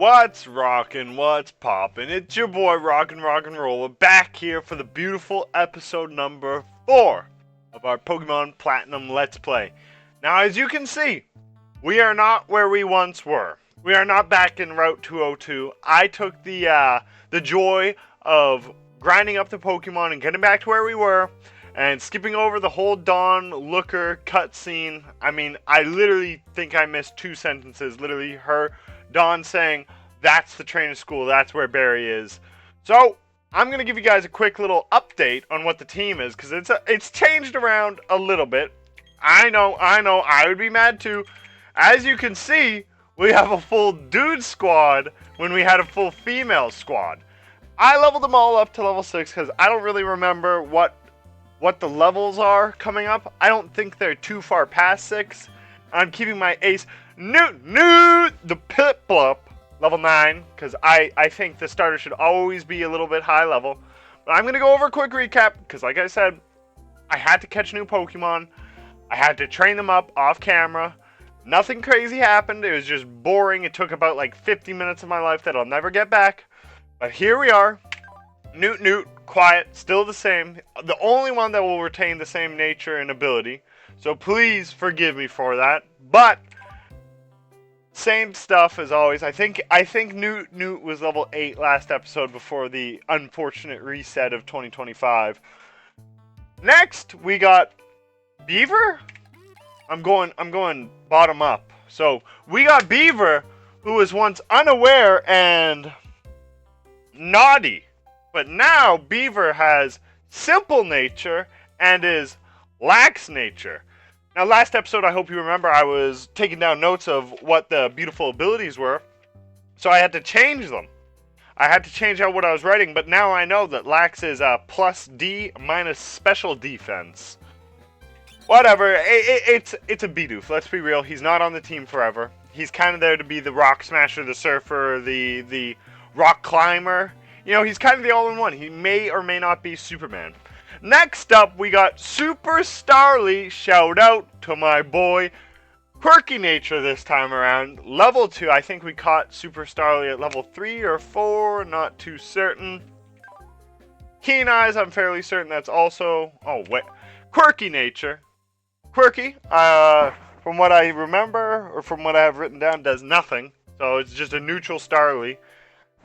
What's rockin', what's poppin'? It's your boy Rockin' Roller back here for the beautiful episode number 4 of our Pokemon Platinum Let's Play. Now, as you can see, we are not where we once were. We are not back in Route 202. I took the joy of grinding up the Pokemon and getting back to where we were and skipping over the whole Dawn Looker cutscene. I mean, I literally think I missed 2 sentences. Literally, Dawn saying, that's the trainer school, that's where Barry is. So, I'm going to give you guys a quick little update on what the team is, because it's changed around a little bit. I know, I would be mad too. As you can see, we have a full dude squad when we had a full female squad. I leveled them all up to level 6 because I don't really remember what the levels are coming up. I don't think they're too far past 6. I'm keeping my ace the Piplup level 9 because I think the starter should always be a little bit high level. But I'm going to go over a quick recap because, like I said, I had to catch new Pokemon. I had to train them up off camera. Nothing crazy happened. It was just boring. It took about like 50 minutes of my life that I'll never get back. But here we are. Newt, quiet, still the same. The only one that will retain the same nature and ability. So please forgive me for that. But same stuff as always. I think Newt was level 8 last episode before the unfortunate reset of 2025. Next, we got Beaver. I'm going bottom up. So, we got Beaver, who was once unaware and naughty. But now Beaver has simple nature and is lax nature. Now, last episode, I hope you remember, I was taking down notes of what the beautiful abilities were. So I had to change them. I had to change out what I was writing, but now I know that Lax is plus D minus special defense. Whatever, it's a Bidoof, let's be real. He's not on the team forever. He's kind of there to be the rock smasher, the surfer, the rock climber. You know, he's kind of the all-in-one. He may or may not be Superman. Next up, we got Super Starly. Shout out to my boy, Quirky Nature this time around. Level 2, I think we caught Super Starly at level 3 or 4, not too certain. Keen Eyes, I'm fairly certain that's also, oh wait, Quirky Nature. Quirky, from what I remember, or from what I have written down, does nothing. So it's just a neutral Starly.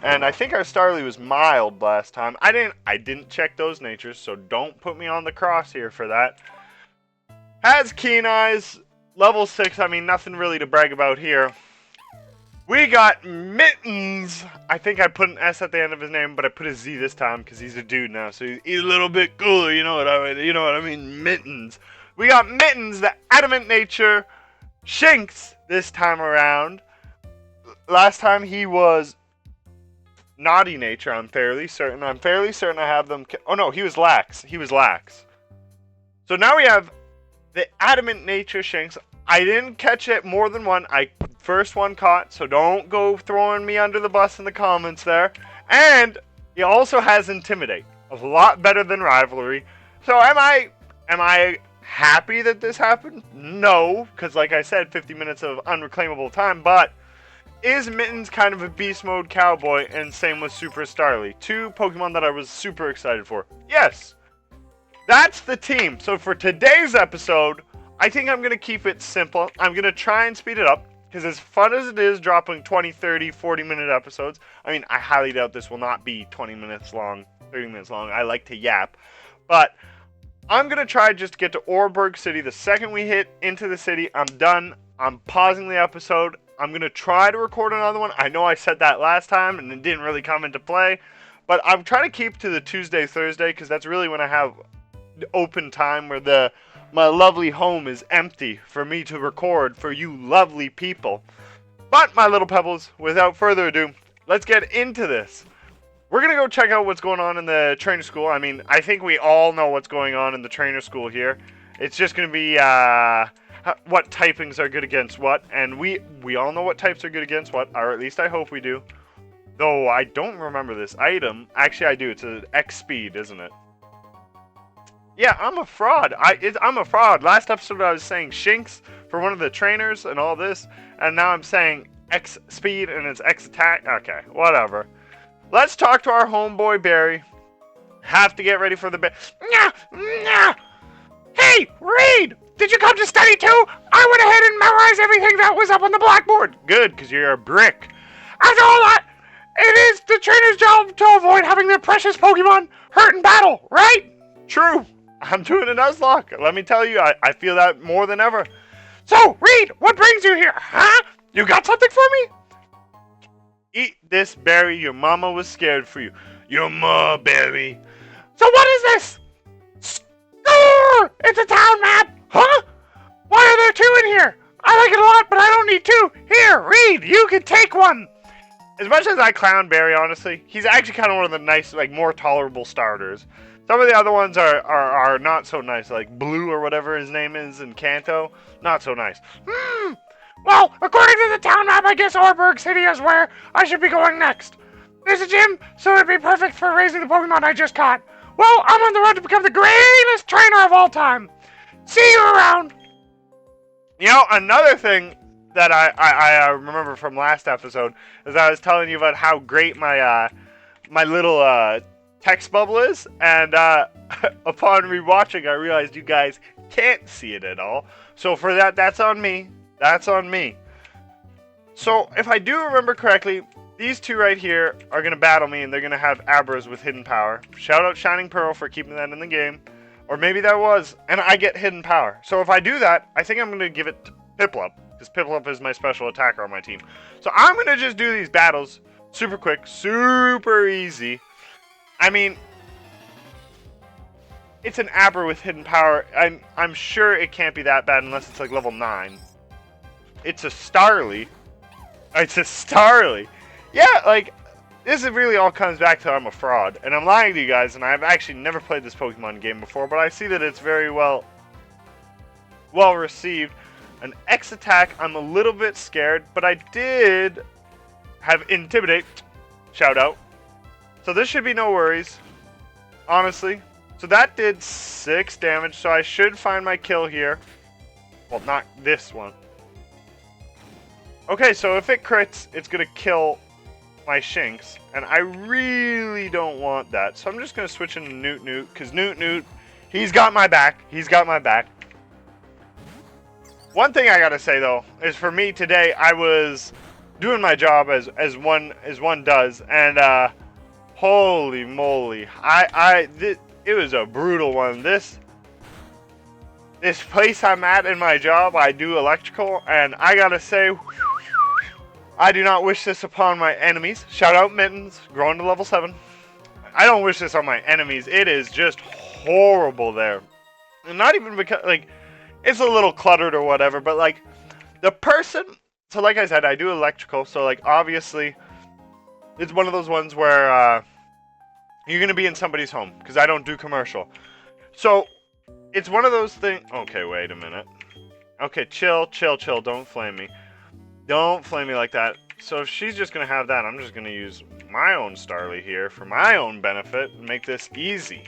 And I think our Starly was mild last time. I didn't check those natures, so don't put me on the cross here for that. Has Keen Eyes, level 6, I mean, nothing really to brag about here. We got Mittens. I think I put an S at the end of his name, but I put a Z this time because he's a dude now, so he's a little bit cooler, you know what I mean, Mittens. We got Mittens, the adamant nature, Shinx this time around. Last time he was naughty nature, I'm fairly certain. I have them. Oh no, he was lax. So now we have the adamant nature Shinx. I didn't catch it more than one. I first one caught, so don't go throwing me under the bus in the comments there. And he also has intimidate, a lot better than rivalry. So am I happy that this happened? No, because like I said, 50 minutes of unreclaimable time, but is Mittens kind of a beast mode cowboy, and same with Super Starly? 2 Pokemon that I was super excited for. Yes, that's the team. So for today's episode, I think I'm going to keep it simple. I'm going to try and speed it up, because as fun as it is dropping 20, 30, 40-minute episodes, I mean, I highly doubt this will not be 20 minutes long, 30 minutes long. I like to yap. But I'm going to try just to get to Oreburgh City. The second we hit into the city, I'm done. I'm pausing the episode. I'm going to try to record another one. I know I said that last time and it didn't really come into play. But I'm trying to keep to the Tuesday, Thursday, because that's really when I have open time where my lovely home is empty for me to record for you lovely people. But, my little pebbles, without further ado, let's get into this. We're going to go check out what's going on in the trainer school. I mean, I think we all know what's going on in the trainer school here. It's just going to be what typings are good against what, and we all know what types are good against what, or at least I hope we do. Though I don't remember this item. Actually, I do. It's an X speed, isn't it? Yeah, I'm a fraud. I'm a fraud. Last episode I was saying Shinx for one of the trainers and all this, and now I'm saying X speed and it's X attack. Okay, whatever. Let's talk to our homeboy Barry. Have to get ready for the Hey, Reed! Did you come to study too? I went ahead and memorized everything that was up on the blackboard. Good, because you're a brick. After all that, it is the trainer's job to avoid having their precious Pokemon hurt in battle, right? True. I'm doing a Nuzlocke. Let me tell you, I feel that more than ever. So, Reed, what brings you here, huh? You got something for me? Eat this berry. Your mama was scared for you. Your ma berry. So what is this? Score! It's a town map. Huh? Why are there two in here? I like it a lot, but I don't need two. Here, Reed, you can take one. As much as I clown Barry, honestly, he's actually kind of one of the nice, like, more tolerable starters. Some of the other ones are not so nice, like Blue or whatever his name is in Kanto. Not so nice. Well, according to the town map, I guess Orberg City is where I should be going next. There's a gym, so it'd be perfect for raising the Pokemon I just caught. Well, I'm on the road to become the greatest trainer of all time. See you around. You know, another thing that I remember from last episode is I was telling you about how great my my little text bubble is, and upon rewatching, I realized you guys can't see it at all. So for that, that's on me. That's on me. So if I do remember correctly, these two right here are going to battle me, and they're going to have Abras with hidden power. Shout out Shining Pearl for keeping that in the game. Or maybe that was, and I get hidden power. So if I do that, I think I'm going to give it to Piplup, because Piplup is my special attacker on my team. So I'm going to just do these battles super quick, super easy. I mean, it's an Abra with hidden power. I'm sure it can't be that bad unless it's like level 9. It's a Starly. It's a Starly. Yeah, like, this really all comes back to I'm a fraud. And I'm lying to you guys, and I've actually never played this Pokemon game before, but I see that it's very well received. An X attack, I'm a little bit scared, but I did have Intimidate. Shout out. So this should be no worries, honestly. So that did 6 damage, so I should find my kill here. Well, not this one. Okay, so if it crits, it's going to kill my Shinx, and I really don't want that. So I'm just going to switch into Newt, because Newt, he's got my back. He's got my back. One thing I got to say, though, is for me today, I was doing my job as one does, and holy moly, it was a brutal one. This place I'm at in my job, I do electrical, and I got to say, I do not wish this upon my enemies. Shout out Mittens, growing to level 7. I don't wish this on my enemies. It is just horrible there. And not even because, like, it's a little cluttered or whatever, but, like, the person... So, like I said, I do electrical, so, like, obviously, it's one of those ones where, you're going to be in somebody's home, because I don't do commercial. So, it's one of those things... Okay, wait a minute. Okay, chill, don't flame me. Don't flame me like that. So if she's just going to have that, I'm just going to use my own Starly here for my own benefit and make this easy.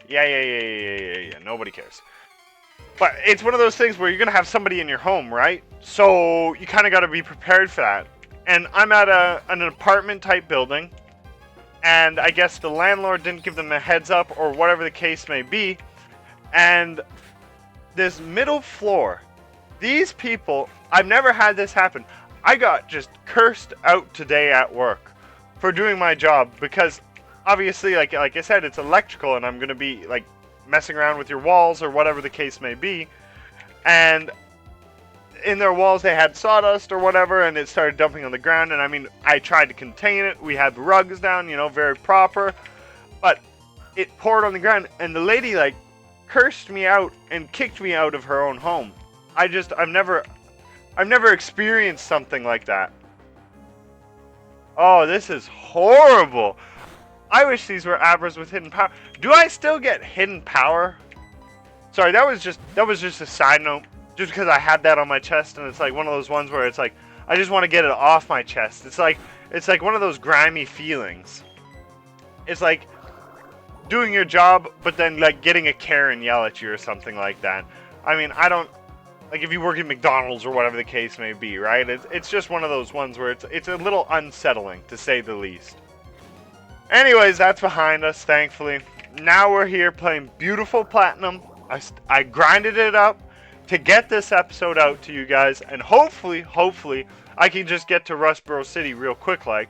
Yeah. Nobody cares. But it's one of those things where you're going to have somebody in your home, right? So you kind of got to be prepared for that. And I'm at an apartment type building. And I guess the landlord didn't give them a heads up or whatever the case may be. And this middle floor, these people... I've never had this happen. I got just cursed out today at work for doing my job because obviously, like I said, it's electrical and I'm going to be like messing around with your walls or whatever the case may be. And in their walls they had sawdust or whatever and it started dumping on the ground. And I mean, I tried to contain it. We had the rugs down, you know, very proper. But it poured on the ground and the lady like cursed me out and kicked me out of her own home. I've never experienced something like that. Oh, this is horrible. I wish these were Abras with hidden power. Do I still get hidden power? Sorry, that was just a side note. Just because I had that on my chest, and it's like one of those ones where it's like I just want to get it off my chest. It's like one of those grimy feelings. It's like doing your job, but then like getting a Karen yell at you or something like that. I mean, I don't like if you work at McDonald's or whatever the case may be, right? It's just one of those ones where it's a little unsettling, to say the least. Anyways, that's behind us, thankfully. Now we're here playing beautiful Platinum. I grinded it up to get this episode out to you guys, and hopefully, I can just get to Rustboro City real quick, like.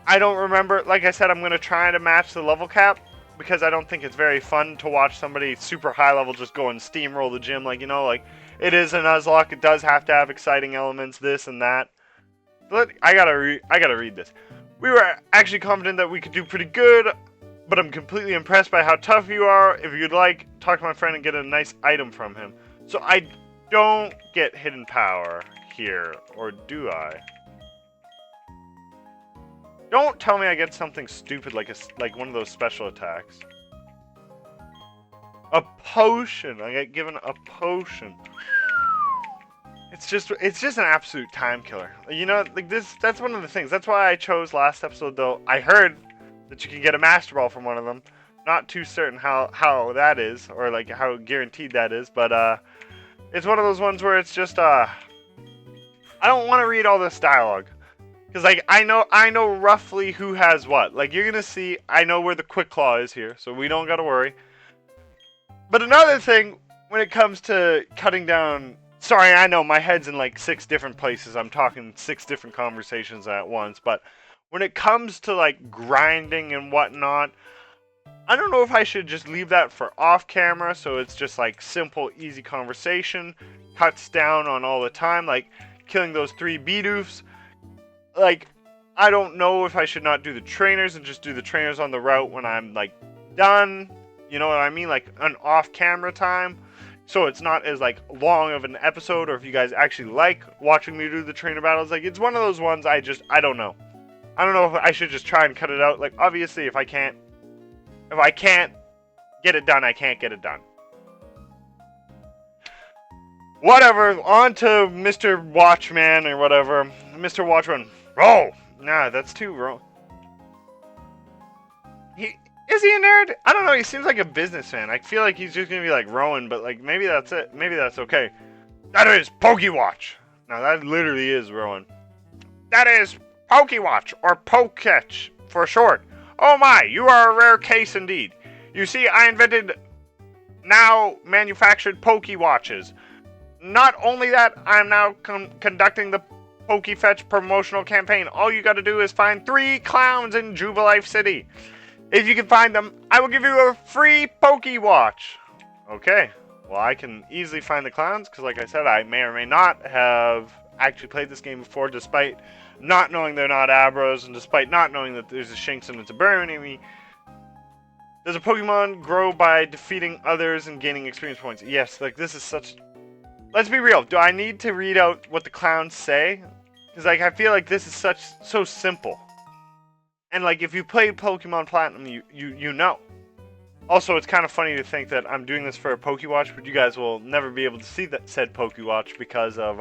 I don't remember, like I said, I'm going to try to match the level cap, because I don't think it's very fun to watch somebody super high level just go and steamroll the gym, like, you know, like, it is a Nuzlocke, it does have to have exciting elements, this and that. But I gotta read this. We were actually confident that we could do pretty good, but I'm completely impressed by how tough you are. If you'd like, talk to my friend and get a nice item from him. So I don't get hidden power here, or do I? Don't tell me I get something stupid like one of those special attacks. A potion. I get given a potion. It's just an absolute time killer. You know, like that's one of the things. That's why I chose last episode, though. I heard that you can get a Master Ball from one of them. Not too certain how that is, or like how guaranteed that is, but it's one of those ones where it's just I don't want to read all this dialogue. Because, like, I know roughly who has what. Like, you're going to see, I know where the Quick Claw is here, so we don't got to worry. But another thing, when it comes to cutting down... Sorry, I know, my head's in, like, 6 different places. I'm talking 6 different conversations at once. But when it comes to, like, grinding and whatnot, I don't know if I should just leave that for off-camera, so it's just, like, simple, easy conversation. Cuts down on all the time, like, killing those 3 B-doofs. Like, I don't know if I should not do the trainers and just do the trainers on the route when I'm, like, done. You know what I mean? Like, an off-camera time. So it's not as, like, long of an episode, or if you guys actually like watching me do the trainer battles. Like, it's one of those ones I don't know. I don't know if I should just try and cut it out. Like, obviously, if I can't get it done, I can't get it done. Whatever, on to Mr. Watchman or whatever. Mr. Watchman. Roll! Nah, that's too wrong. Is he a nerd? I don't know, he seems like a businessman. I feel like he's just gonna be like Rowan, but like maybe that's it. Maybe that's okay. That is Pokewatch! Now that literally is Rowan. That is Pokewatch, or Poketch for short. Oh my, you are a rare case indeed. You see, I invented now manufactured Pokewatches. Not only that, I'm now conducting the Pokefetch promotional campaign. All you gotta do is find 3 clowns in Jubilife City. If you can find them, I will give you a free Pokewatch. Okay, well I can easily find the clowns, because like I said, I may or may not have actually played this game before, despite not knowing they're not Abras, and despite not knowing that there's a Shinx and it's a Burrow enemy. Does a Pokemon grow by defeating others and gaining experience points? Yes, like this is such... Let's be real, do I need to read out what the clowns say? Because like I feel like this is so simple. And like if you played Pokemon Platinum, you know. Also, it's kind of funny to think that I'm doing this for a Pokewatch, but you guys will never be able to see that said Pokewatch because of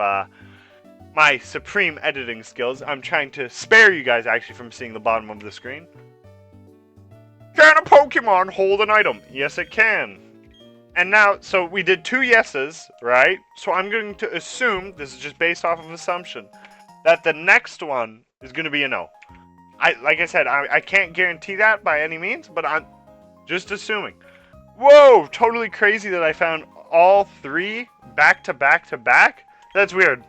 my supreme editing skills. I'm trying to spare you guys actually from seeing the bottom of the screen. Can a Pokemon hold an item? Yes, it can. And now, so we did 2 yeses, right? So I'm going to assume, this is just based off of assumption, that the next one is going to be a no. Like I said, I can't guarantee that by any means, but I'm just assuming. Whoa, totally crazy that I found all 3 back to back to back. That's weird.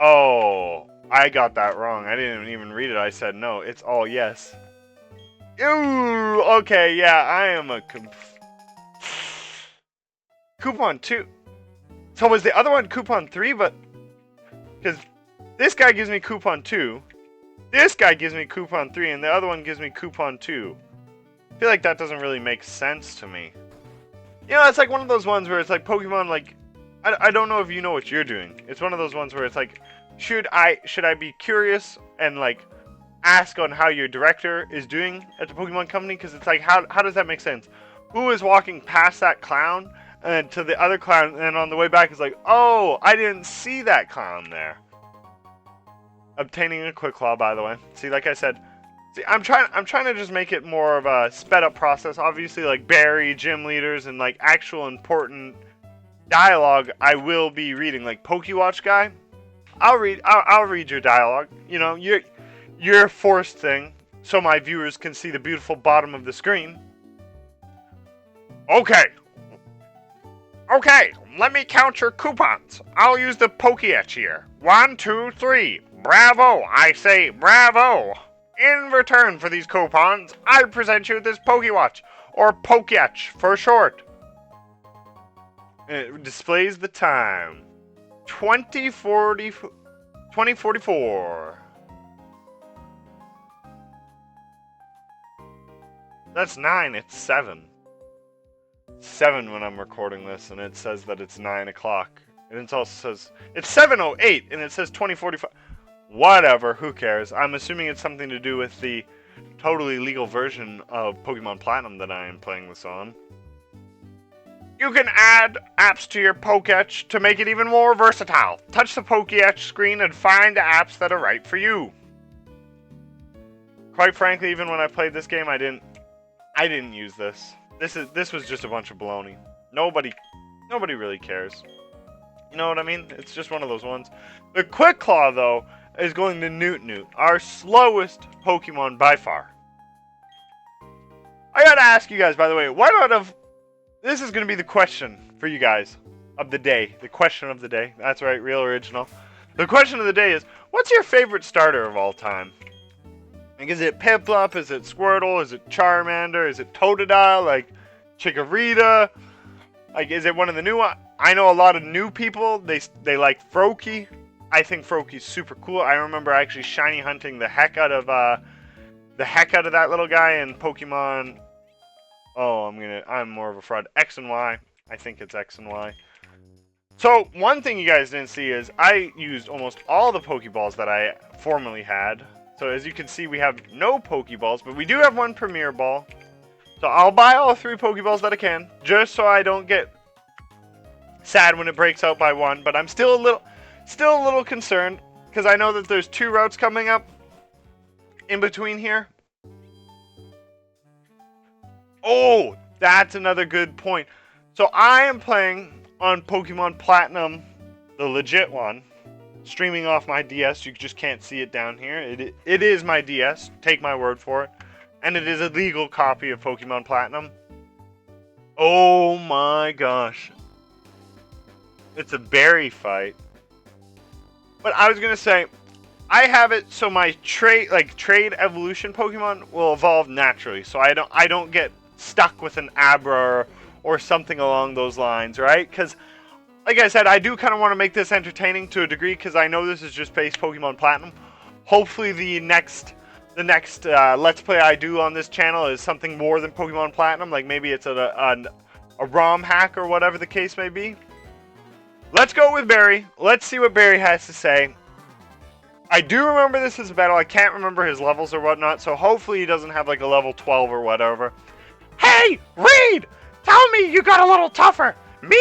Oh, I got that wrong. I didn't even read it. I said no. It's all yes. Ooh, okay, yeah, I am a Coupon 2. So was the other one Coupon 3, but... Because this guy gives me Coupon 2. This guy gives me Coupon 3, and the other one gives me Coupon 2. I feel like that doesn't really make sense to me. You know, it's like one of those ones where it's like Pokemon, like... I don't know if you know what you're doing. It's one of those ones where it's like... Should I be curious and, like... ask on how your director is doing at the Pokemon Company, because it's like, how does that make sense? Who is walking past that clown, and then to the other clown, and on the way back is like, oh, I didn't see that clown there. Obtaining a Quick Claw, by the way. See, like I said, see, I'm trying to just make it more of a sped up process. Obviously, like Barry, gym leaders, and like actual important dialogue I will be reading, like PokeWatch guy. I'll read your dialogue. You know, your forced thing, so my viewers can see the beautiful bottom of the screen. Okay. Okay, let me count your coupons. I'll use the Pokéetch here. 1, 2, 3. Bravo! I say bravo! In return for these coupons, I present you this PokeWatch, or Pokéetch for short. And it displays the time. 2044. That's 9, it's 7. 7 when I'm recording this, and it says that it's 9 o'clock. And it also says, it's 7:08, and it says 2045. Whatever, who cares? I'm assuming it's something to do with the totally legal version of Pokemon Platinum that I am playing this on. You can add apps to your Pokéetch to make it even more versatile. Touch the Pokéetch screen and find the apps that are right for you. Quite frankly, even when I played this game, I didn't use this. This was just a bunch of baloney. Nobody really cares. You know what I mean? It's just one of those ones. The Quick Claw, though, is going to Newt, our slowest Pokemon by far. I gotta ask you guys, by the way, what out of... This is going to be the question for you guys of the day. The question of the day. That's right, real original. The question of the day is, what's your favorite starter of all time? Like, is it Piplup? Is it Squirtle? Is it Charmander? Is it Totodile? Like, Chikorita? Like, is it one of the new ones? I know a lot of new people, they like Froakie. I think Froakie's super cool. I remember actually shiny hunting the heck out of that little guy in Pokemon. Oh, I'm more of a fraud. X and Y. I think it's X and Y. So, one thing you guys didn't see is I used almost all the Pokeballs that I formerly had. So, as you can see, we have no Pokeballs, but we do have one Premier Ball. So, I'll buy all 3 Pokeballs that I can, just so I don't get sad when it breaks out by 1. But I'm still a little concerned, because I know that there's 2 routes coming up in between here. Oh, that's another good point. So I am playing on Pokemon Platinum, the legit one, streaming off my DS. You just can't see it down here. It is my DS, take my word for it. And it is a legal copy of Pokemon Platinum. Oh my gosh. It's a berry fight. But I was going to say, I have it so my trade evolution Pokemon will evolve naturally. So I don't get stuck with an Abra or something along those lines, right? Because, like I said, I do kind of want to make this entertaining to a degree, because I know this is just base Pokemon Platinum. Hopefully the next Let's Play I do on this channel is something more than Pokemon Platinum. Like maybe it's a ROM hack or whatever the case may be. Let's go with Barry. Let's see what Barry has to say. I do remember this as a battle. I can't remember his levels or whatnot, so hopefully he doesn't have like a level 12 or whatever. Hey, Reed! Tell me you got a little tougher. Me?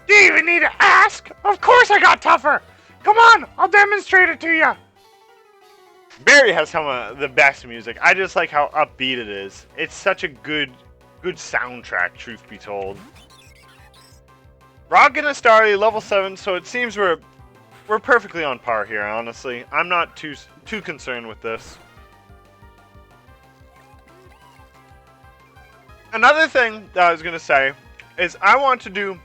Do you even need to ask? Of course I got tougher. Come on, I'll demonstrate it to you. Barry has some of the best music. I just like how upbeat it is. It's such a good soundtrack, truth be told. Rock and Starly, level 7, so it seems we're perfectly on par here, honestly. I'm not too concerned with this. Another thing that I was going to say is I want to do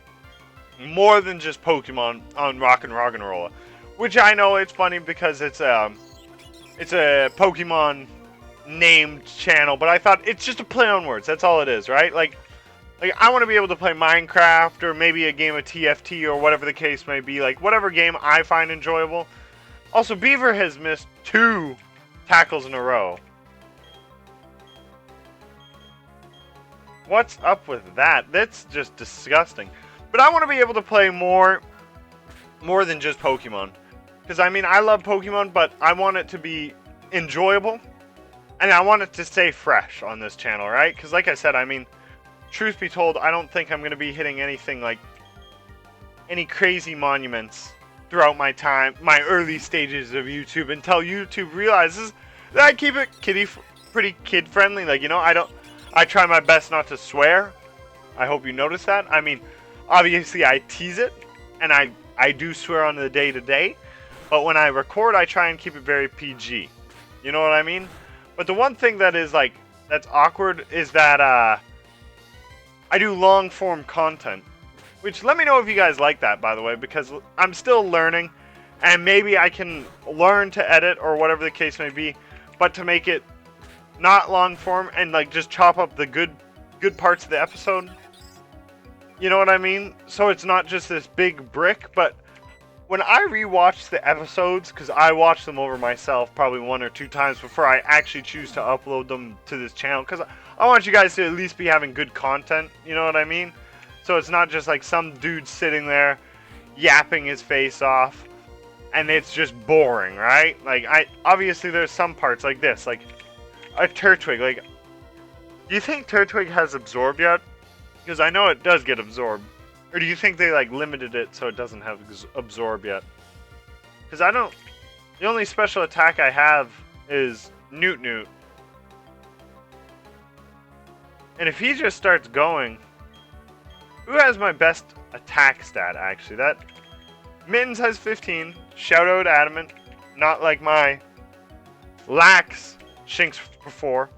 more than just Pokemon on Rock'n'Rolla, which I know it's funny because it's a Pokemon named channel, but I thought it's just a play on words. That's all it is, right? Like I want to be able to play Minecraft or maybe a game of TFT or whatever the case may be, like whatever game I find enjoyable. Also, Beaver has missed 2 tackles in a row. What's up with that? That's just disgusting. But I want to be able to play more than just Pokemon. Because, I mean, I love Pokemon, but I want it to be enjoyable. And I want it to stay fresh on this channel, right? Because, like I said, I mean, truth be told, I don't think I'm going to be hitting anything like any crazy monuments throughout my early stages of YouTube until YouTube realizes that I keep it pretty kid-friendly. Like, you know, I try my best not to swear. I hope you notice that. I mean, Obviously, I tease it, and I do swear on the day-to-day, but when I record, I try and keep it very PG. You know what I mean? But the one thing that is, like, that's awkward is that, I do long-form content. Which, let me know if you guys like that, by the way, because I'm still learning, and maybe I can learn to edit, or whatever the case may be, but to make it not long-form, and, like, just chop up the good parts of the episode. You know what I mean? So it's not just this big brick, but when I rewatch the episodes, because I watch them over myself probably 1 or 2 times before I actually choose to upload them to this channel, because I want you guys to at least be having good content, you know what I mean? So it's not just like some dude sitting there yapping his face off and it's just boring, right? Like, obviously there's some parts like this, like a Turtwig. Like, do you think Turtwig has absorbed yet? Because I know it does get absorbed. Or do you think they, like, limited it so it doesn't have absorb yet? Because I don't... The only special attack I have is Newt Newt. And if he just starts going... Who has my best attack stat, actually? That... Mittens has 15. Shout out Adamant. Not like my... Lax Shinx before.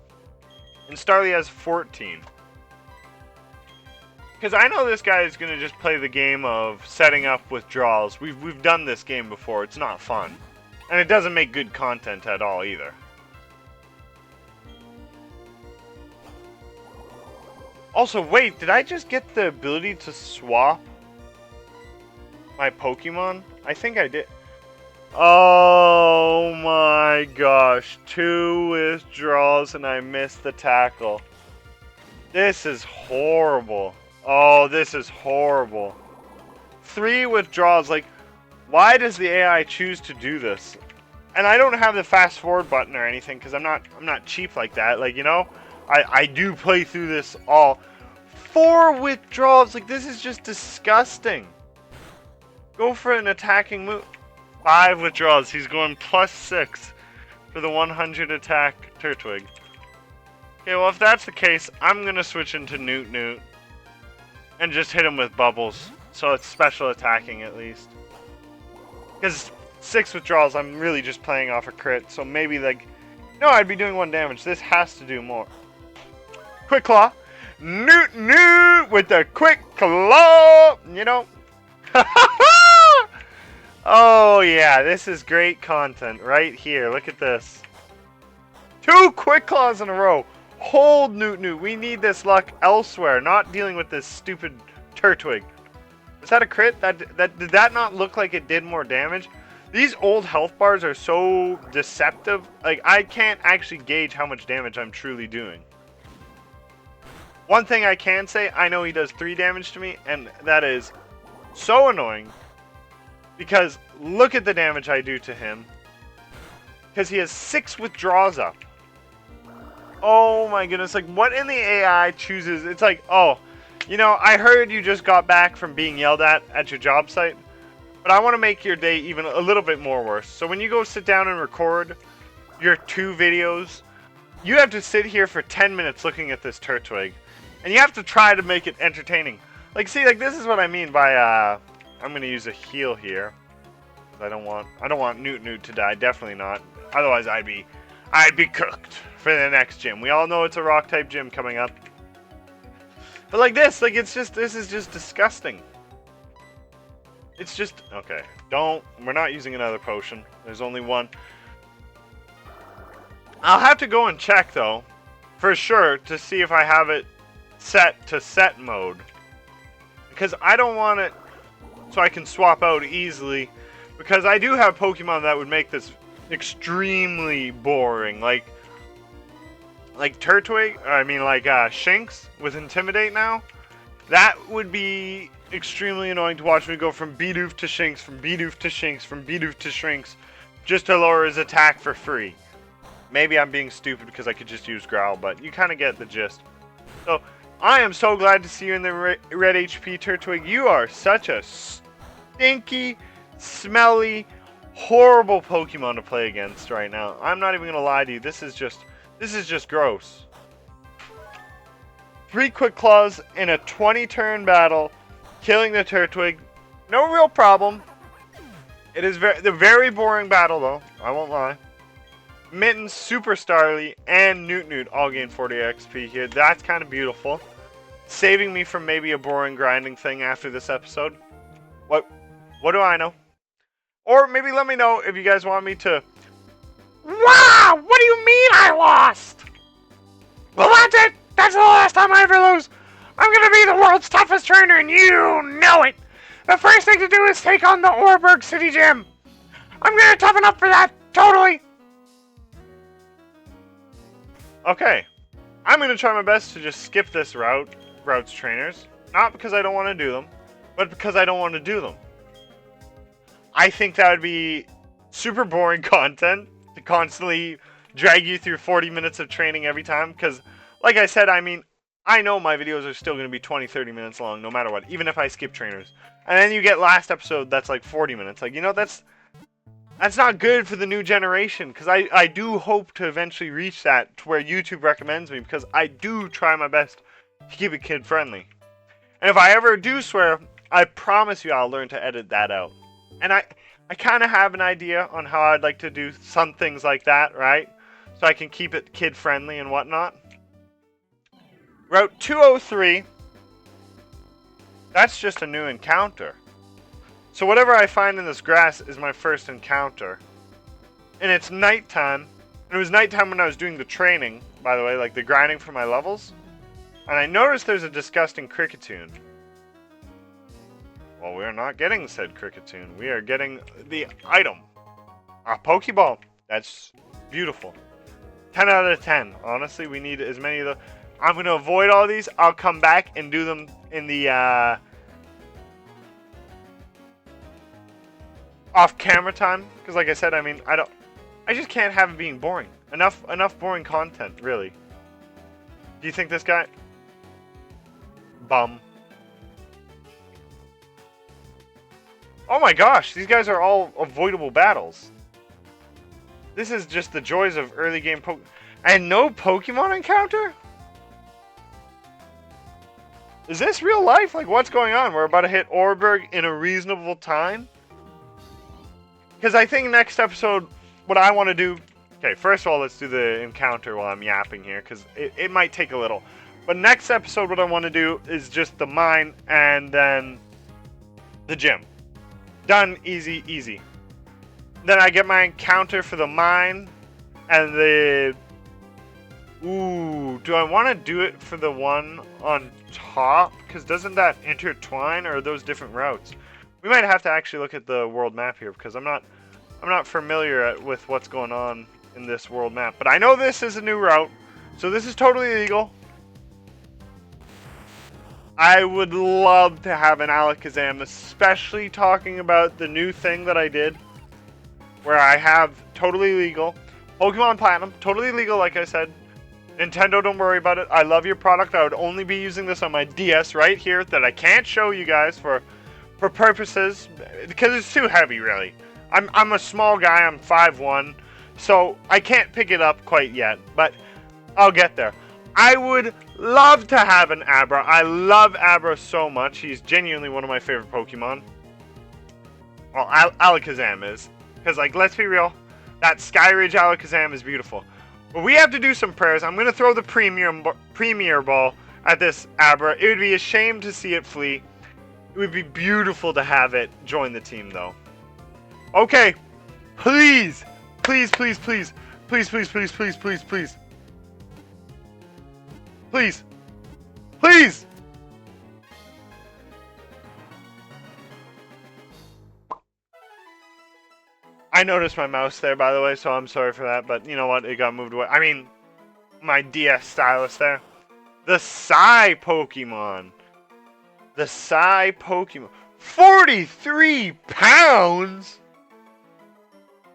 And Starly has 14. Because I know this guy is going to just play the game of setting up withdrawals. We've done this game before. It's not fun. And it doesn't make good content at all either. Also, wait, did I just get the ability to swap my Pokemon? I think I did. Oh my gosh. 2 withdrawals and I missed the tackle. This is horrible. Oh, this is horrible. 3 withdrawals. Like, why does the AI choose to do this? And I don't have the fast forward button or anything because I'm not cheap like that. Like, you know, I do play through this all. 4 withdrawals. Like, this is just disgusting. Go for an attacking move. 5 withdrawals. He's going +6 for the 100 attack Turtwig. Okay, well, if that's the case, I'm going to switch into Newt Newt. And just hit him with bubbles. So it's special attacking at least. Because 6 withdrawals, I'm really just playing off a crit. So maybe, like... No, I'd be doing 1 damage. This has to do more. Quick Claw. Newt Newt with the Quick Claw. You know. Oh, yeah. This is great content right here. Look at this. 2 Quick Claws in a row. Hold Newt Newt. We need this luck elsewhere. Not dealing with this stupid Turtwig. Was that a crit? Did that not look like it did more damage? These old health bars are so deceptive. Like, I can't actually gauge how much damage I'm truly doing. One thing I can say, I know he does 3 damage to me, and that is so annoying. Because look at the damage I do to him. Because he has 6 withdrawals up. Oh my goodness, like, what in the AI chooses? It's like, oh, you know, I heard you just got back from being yelled at your job site, but I want to make your day even a little bit more worse. So when you go sit down and record your 2 videos, you have to sit here for 10 minutes looking at this Turtwig, and you have to try to make it entertaining. Like, see, like, this is what I mean by, I'm going to use a heal here. I don't want Newt Newt to die, definitely not. Otherwise, I'd be cooked for the next gym. We all know it's a rock type gym coming up. But like this, like, this is just disgusting. It's just, okay, we're not using another potion. There's only 1. I'll have to go and check though, for sure, to see if I have it set to set mode. Because I don't want it so I can swap out easily. Because I do have Pokemon that would make this extremely boring, like Turtwig, I mean, like Shinx with Intimidate now. That would be extremely annoying to watch me go from Bidoof to Shinx, from Bidoof to Shinx, from Bidoof to Shinx, just to lower his attack for free. Maybe I'm being stupid because I could just use Growl, but you kind of get the gist. So, I am so glad to see you in the red HP Turtwig. You are such a stinky, smelly, horrible Pokemon to play against right now. I'm not even gonna lie to you. This is just gross. 3 Quick Claws in a 20 turn battle. killing the Turtwig, no real problem. It is the very boring battle though, I won't lie. Mitten, Super Starly, and Newt Newt all gain 40 XP here. That's kind of beautiful. Saving me from maybe a boring grinding thing after this episode. What do I know? Or maybe let me know if you guys want me to... Wow! What do you mean I lost? Well, that's it! That's the last time I ever lose! I'm gonna be the world's toughest trainer, and you know it! The first thing to do is take on the Orberg City Gym! I'm gonna toughen up for that, totally! Okay. I'm gonna try my best to just skip this routes trainers. Not because I don't want to do them, but because I don't want to do them. I think that would be super boring content to constantly drag you through 40 minutes of training every time, because like I said, I mean, I know my videos are still going to be 20-30 minutes long no matter what, even if I skip trainers. And then you get last episode that's like 40 minutes. Like, you know, that's not good for the new generation, because I do hope to eventually reach that to where YouTube recommends me, because I do try my best to keep it kid friendly. And if I ever do swear, I promise you I'll learn to edit that out. And I kind of have an idea on how I'd like to do some things like that, right? So I can keep it kid-friendly and whatnot. Route 203. That's just a new encounter. So whatever I find in this grass is my first encounter. And it's nighttime. And it was nighttime when I was doing the training, by the way, like the grinding for my levels. And I noticed there's a disgusting Cricketune. Well, we are not getting said Cricketune. We are getting the item. A Pokeball. That's beautiful. 10 out of 10. Honestly, we need as many of the... I'm going to avoid all these. I'll come back and do them in the off-camera time. Because like I said, I mean, I just can't have it being boring. Enough boring content, really. Do you think this guy... Bum. Oh my gosh, these guys are all avoidable battles. This is just the joys of early game and no Pokemon encounter? Is this real life? Like, what's going on? We're about to hit Orberg in a reasonable time? Because I think next episode, what I want to do... Okay, first of all, let's do the encounter while I'm yapping here, because it might take a little. But next episode, what I want to do is just the mine and then the gym. Done. Easy, easy. Then I get my encounter for the mine and the... Ooh, do I want to do it for the one on top? Because doesn't that intertwine, or are those different routes? We might have to actually look at the world map here, because I'm not familiar with what's going on in this world map. But I know this is a new route, so this is totally legal. I would love to have an Alakazam, especially talking about the new thing that I did, where I have totally legal Pokemon Platinum, totally legal, like I said. Nintendo, don't worry about it. I love your product. I would only be using this on my DS right here that I can't show you guys for purposes, because it's too heavy, really. I'm a small guy. I'm 5'1", so I can't pick it up quite yet, but I'll get there. I would love to have an Abra. I love Abra so much. He's genuinely one of my favorite Pokemon. Well, Alakazam is. Because, like, let's be real. That Skyridge Alakazam is beautiful. But we have to do some prayers. I'm going to throw the Premier Ball at this Abra. It would be a shame to see it flee. It would be beautiful to have it join the team, though. Okay. Please. Please, please, please. Please, please, please, please, please, please. Please. Please. I noticed my mouse there, by the way, so I'm sorry for that. But you know what? It got moved away. I mean, my DS stylus there. The Psy Pokemon. The Psy Pokemon. 43 pounds?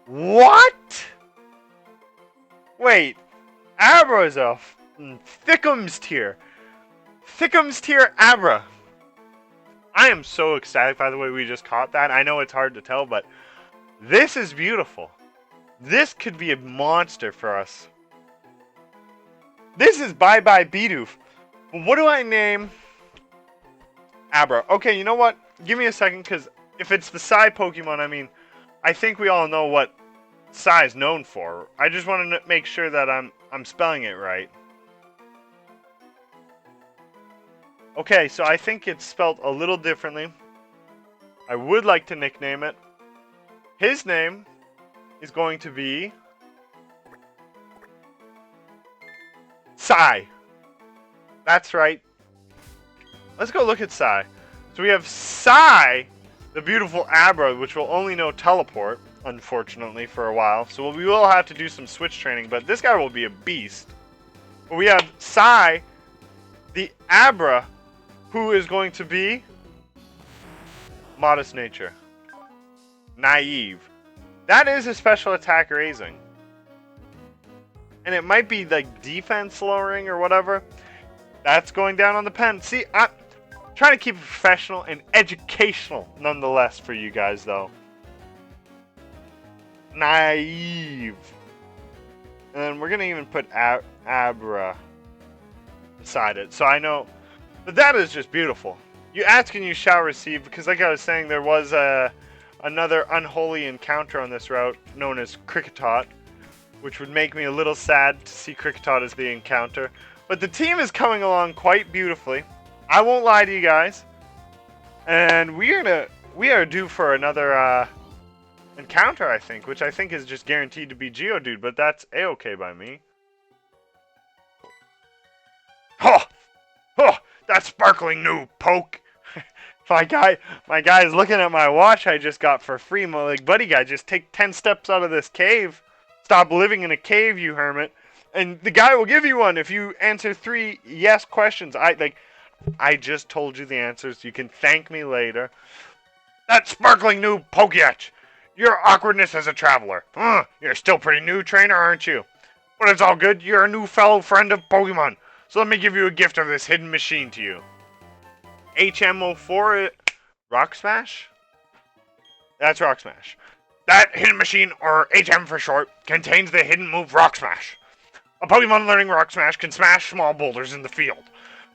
What? Wait. Abra is a Thickums tier. Thickums tier Abra. I am so ecstatic, by the way, we just caught that. I know it's hard to tell, but this is beautiful. This could be a monster for us. This is Bye Bye Bidoof. What do I name Abra. Okay, you know what? Give me a second, because if it's the Psy Pokemon, I mean, I think we all know what Psy is known for. I just want to make sure that I'm spelling it right. Okay, so I think it's spelled a little differently. I would like to nickname it. His name is going to be Psy. That's right. Let's go look at Psy. So we have Psy, the beautiful Abra, which will only know Teleport, unfortunately, for a while. So we will have to do some switch training, but this guy will be a beast. But we have Psy, the Abra, who is going to be Modest Nature. Naive. That is a special attack raising. And it might be like defense lowering or whatever. That's going down on the pen. See, I'm trying to keep it professional and educational nonetheless for you guys, though. Naive. And then we're going to even put Abra beside it. So I know that is just beautiful. You ask and you shall receive, because like I was saying, there was another unholy encounter on this route known as Kricketot, which would make me a little sad to see Kricketot as the encounter. But the team is coming along quite beautifully. I won't lie to you guys. And we are due for another encounter, I think, which I think is just guaranteed to be Geodude, but that's A-okay by me. Oh! Oh! That sparkling new poke! my guy is looking at my watch I just got for free. My like, buddy guy, just take 10 steps out of this cave. Stop living in a cave, you hermit. And the guy will give you one if you answer 3 yes questions. I just told you the answers. You can thank me later. That sparkling new Pokéatch! Your awkwardness as a traveler. You're still pretty new, trainer, aren't you? But it's all good. You're a new fellow friend of Pokemon. So let me give you a gift of this hidden machine to you. HM04 Rock Smash? That's Rock Smash. That hidden machine, or HM for short, contains the hidden move Rock Smash. A Pokemon learning Rock Smash can smash small boulders in the field.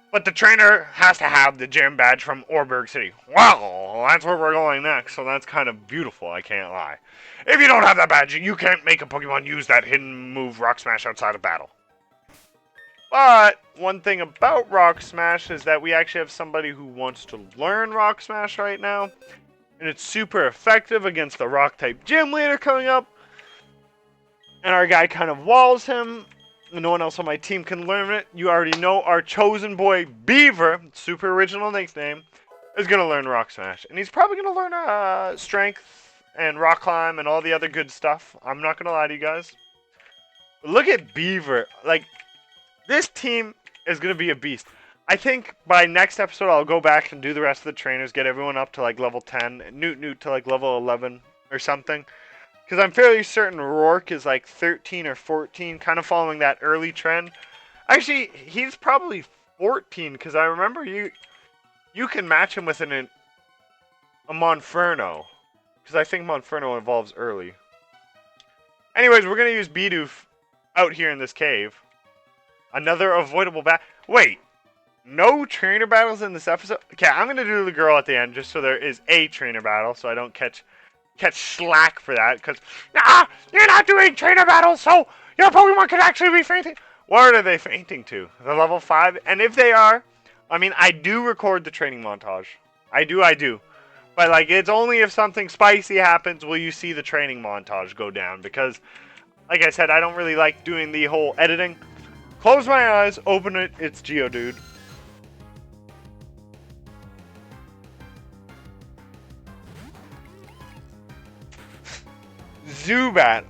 But the trainer has to have the gym badge from Orberg City. Well, that's where we're going next, so that's kind of beautiful, I can't lie. If you don't have that badge, you can't make a Pokemon use that hidden move Rock Smash outside of battle. But one thing about Rock Smash is that we actually have somebody who wants to learn Rock Smash right now. And it's super effective against the Rock-type gym leader coming up. And our guy kind of walls him. And no one else on my team can learn it. You already know our chosen boy, Beaver, super original nickname, is going to learn Rock Smash. And he's probably going to learn Strength and Rock Climb and all the other good stuff. I'm not going to lie to you guys. But look at Beaver. Like, this team is going to be a beast. I think by next episode, I'll go back and do the rest of the trainers, get everyone up to like level 10, Newt to like level 11 or something. Because I'm fairly certain Rourke is like 13 or 14, kind of following that early trend. Actually, he's probably 14, because I remember you can match him with a Monferno. Because I think Monferno evolves early. Anyways, we're going to use Bidoof out here in this cave. Another avoidable Wait, no trainer battles in this episode? Okay, I'm going to do the girl at the end, just so there is a trainer battle, so I don't catch slack for that, because, you're not doing trainer battles, so your Pokemon could actually be fainting. What are they fainting to? The level 5? And if they are, I mean, I do record the training montage. I do. But, like, it's only if something spicy happens will you see the training montage go down, because, like I said, I don't really like doing the whole editing. Close my eyes, open it, it's Geodude. Zubat.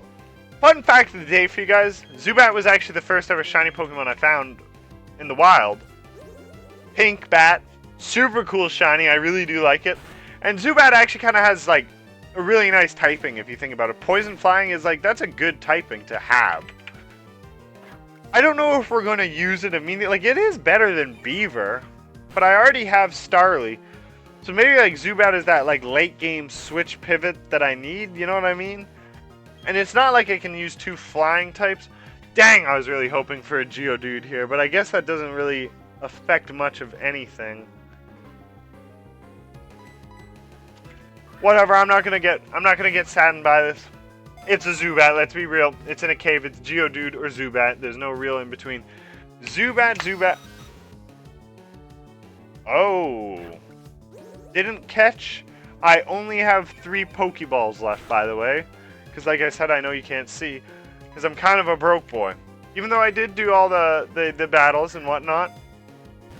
Fun fact of the day for you guys, Zubat was actually the first ever shiny Pokemon I found in the wild. Pink bat, super cool shiny, I really do like it. And Zubat actually kind of has like a really nice typing if you think about it. Poison Flying is like, that's a good typing to have. I don't know if we're going to use it immediately. Like, it is better than Beaver, but I already have Starly. So maybe like Zubat is that like late game switch pivot that I need, you know what I mean? And it's not like I can use 2 flying types. Dang, I was really hoping for a Geodude here, but I guess that doesn't really affect much of anything. Whatever, I'm not gonna get saddened by this. It's a Zubat, let's be real. It's in a cave, it's Geodude or Zubat. There's no real in between. Zubat. Oh. Didn't catch. I only have 3 Pokeballs left, by the way. Because like I said, I know you can't see. Because I'm kind of a broke boy. Even though I did do all the battles and whatnot,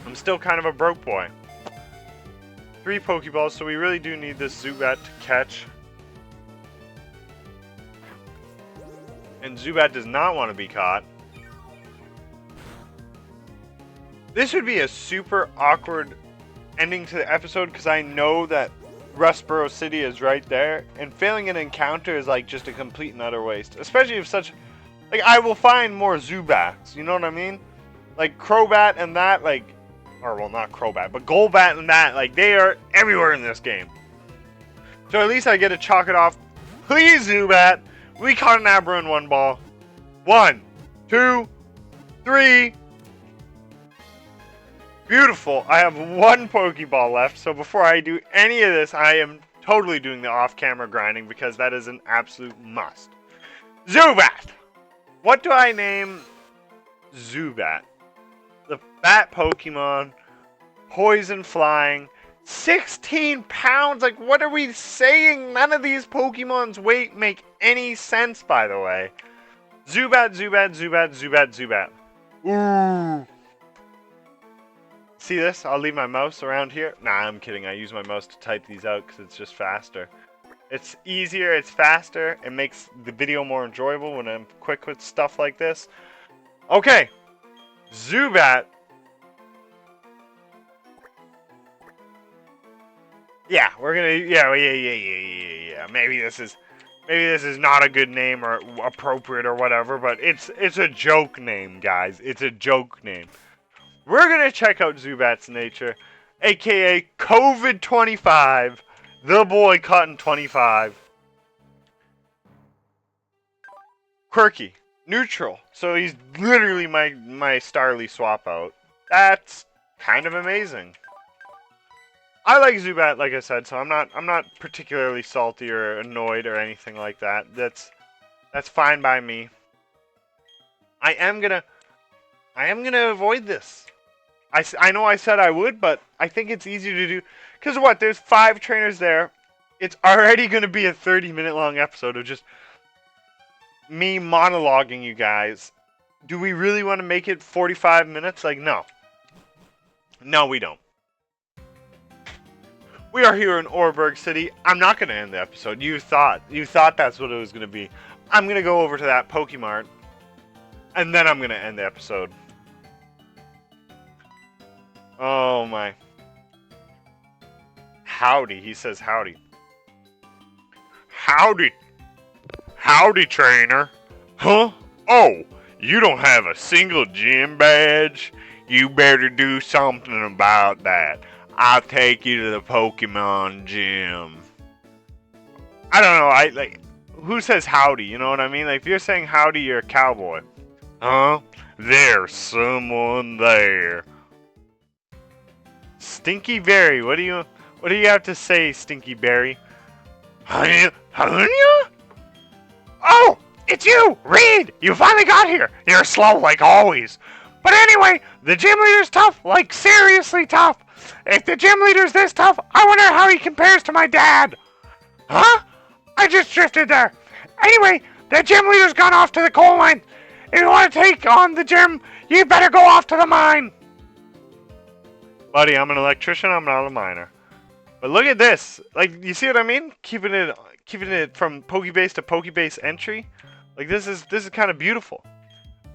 I'm still kind of a broke boy. 3 Pokeballs, so we really do need this Zubat to catch. And Zubat does not want to be caught. This would be a super awkward ending to the episode because I know that Rustboro City is right there, and failing an encounter is like just a complete and utter waste. Especially if such, like, I will find more Zubats, you know what I mean? Like Crobat and that, like, or well, not Crobat, but Golbat and that, like, they are everywhere in this game. So at least I get to chalk it off. Please, Zubat, we caught an Abra in 1 ball. 1, 2, 3. Beautiful. I have 1 Pokeball left, so before I do any of this, I am totally doing the off-camera grinding because that is an absolute must. Zubat! What do I name Zubat? The fat Pokemon, poison flying, 16 pounds. Like, what are we saying? None of these Pokemon's weight make any sense, by the way. Zubat. Ooh. See this? I'll leave my mouse around here. Nah, I'm kidding. I use my mouse to type these out because it's just faster. It's easier, it's faster, it makes the video more enjoyable when I'm quick with stuff like this. Okay, Zubat. Yeah, we're gonna, yeah. Maybe this is not a good name or appropriate or whatever, but it's a joke name, guys. It's a joke name. We're going to check out Zubat's nature, aka COVID-25, the boy cotton 25. Quirky, neutral, so he's literally my Starly swap out. That's kind of amazing. I like Zubat, like I said, so I'm not particularly salty or annoyed or anything like that. That's fine by me. I am gonna avoid this. I know I said I would, but I think it's easy to do. Because what? There's 5 trainers there. It's already going to be a 30-minute long episode of just me monologuing you guys. Do we really want to make it 45 minutes? Like, no. No, we don't. We are here in Oreburgh City. I'm not going to end the episode. You thought that's what it was going to be. I'm going to go over to that Pokemart. And then I'm going to end the episode. Oh my. Howdy, he says howdy. Howdy. Howdy, trainer. Huh? Oh, you don't have a single gym badge? You better do something about that. I'll take you to the Pokemon gym. I don't know, who says howdy, you know what I mean? Like, if you're saying howdy, you're a cowboy. Huh? There's someone there. Stinky Berry, what do you have to say, Stinky Berry? Hunya? Oh, it's you, Reed! You finally got here. You're slow like always. But anyway, the gym leader's tough, like seriously tough. If the gym leader's this tough, I wonder how he compares to my dad. Huh? I just drifted there. Anyway, the gym leader's gone off to the coal mine. If you want to take on the gym, you better go off to the mine. Buddy, I'm an electrician, I'm not a miner. But look at this. Like, you see what I mean? Keeping it from Pokebase to Pokebase entry. Like, this is kind of beautiful.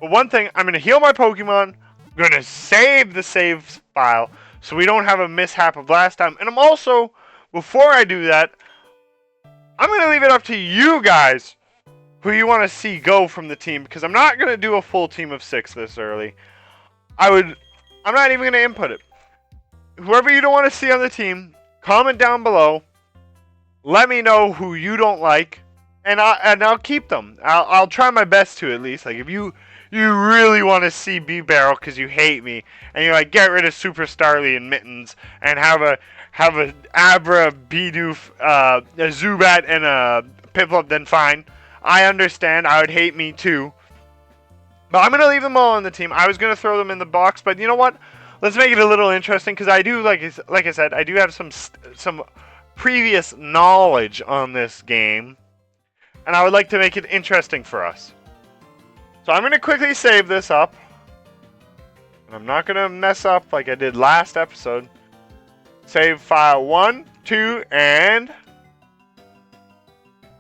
But one thing, I'm going to heal my Pokemon. I'm going to save the save file so we don't have a mishap of last time. And I'm also, before I do that, I'm going to leave it up to you guys who you want to see go from the team. Because I'm not going to do a full team of 6 this early. I'm not even going to input it. Whoever you don't want to see on the team, comment down below. Let me know who you don't like. and I'll keep them. I'll try my best to, at least. Like, if you really want to see B Barrel because you hate me, and you're like, get rid of Super Starly and Mittens and have a Abra, Bidoof, a Zubat, and a Piplup, then fine. I understand. I would hate me too. But I'm going to leave them all on the team. I was going to throw them in the box, but you know what? Let's make it a little interesting, because I do, like I said, I do have some previous knowledge on this game, and I would like to make it interesting for us. So I'm going to quickly save this up. And I'm not going to mess up like I did last episode. Save file 1, 2, and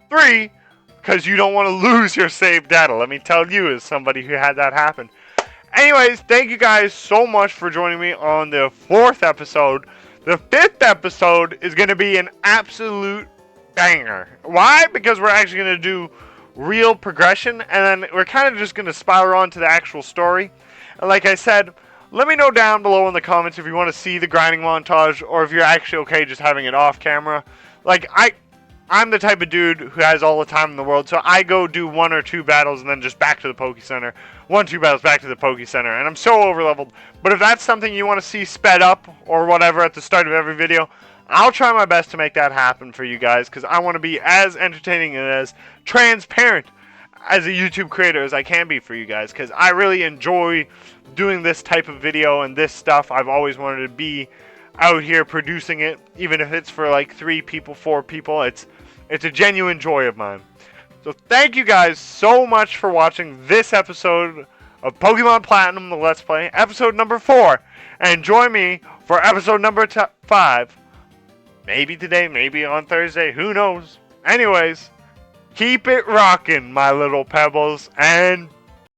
3, because you don't want to lose your saved data. Let me tell you, as somebody who had that happen. Anyways, thank you guys so much for joining me on the 4th episode. The 5th episode is going to be an absolute banger. Why? Because we're actually going to do real progression, and then we're kind of just going to spiral on to the actual story. And like I said, let me know down below in the comments if you want to see the grinding montage, or if you're actually okay just having it off camera. Like, I'm the type of dude who has all the time in the world, so I go do 1 or 2 battles and then just back to the Poke Center. 1, 2 battles back to the Poke Center, and I'm so over-leveled. But if that's something you want to see sped up or whatever at the start of every video, I'll try my best to make that happen for you guys, because I want to be as entertaining and as transparent as a YouTube creator as I can be for you guys, because I really enjoy doing this type of video and this stuff. I've always wanted to be out here producing it, even if it's for like 3 people, 4 people. It's a genuine joy of mine. So thank you guys so much for watching this episode of Pokemon Platinum, the Let's Play, episode number 4. And join me for episode number 5. Maybe today, maybe on Thursday, who knows. Anyways, keep it rocking, my little pebbles, and